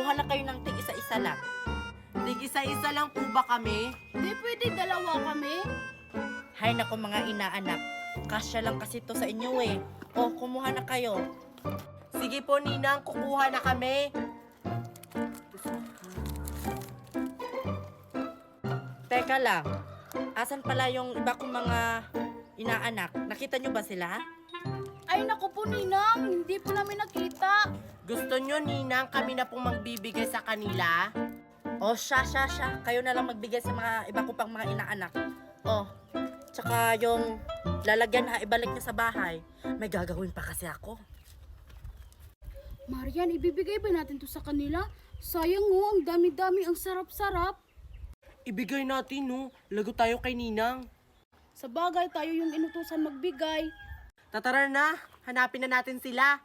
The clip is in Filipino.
kumuha na kayo ng tig isa-isa lang. Tig isa-isa lang po ba kami? Di pwede dalawa kami. Hay nako mga inaanak, kasya lang kasi to sa inyo eh. O, kumuha na kayo. Sige po, Ninang, kukuha na kami. Teka lang, asan pala yung iba kong mga inaanak? Nakita nyo ba sila? Ay naku po, Ninang, hindi po namin nakita. Gusto nyo, Ninang, kami na pong magbibigay sa kanila? O, siya. Kayo na lang magbigay sa mga iba ko pang mga inaanak. O, tsaka yung lalagyan ha, ibalik niya sa bahay. May gagawin pa kasi ako. Marian, ibibigay ba natin to sa kanila? Sayang oh, ang dami-dami, ang sarap-sarap. Ibigay natin, no? Lago tayo kay Ninang. Sa bagay, tayo yung inutusan magbigay. Tatara na, hanapin na natin sila.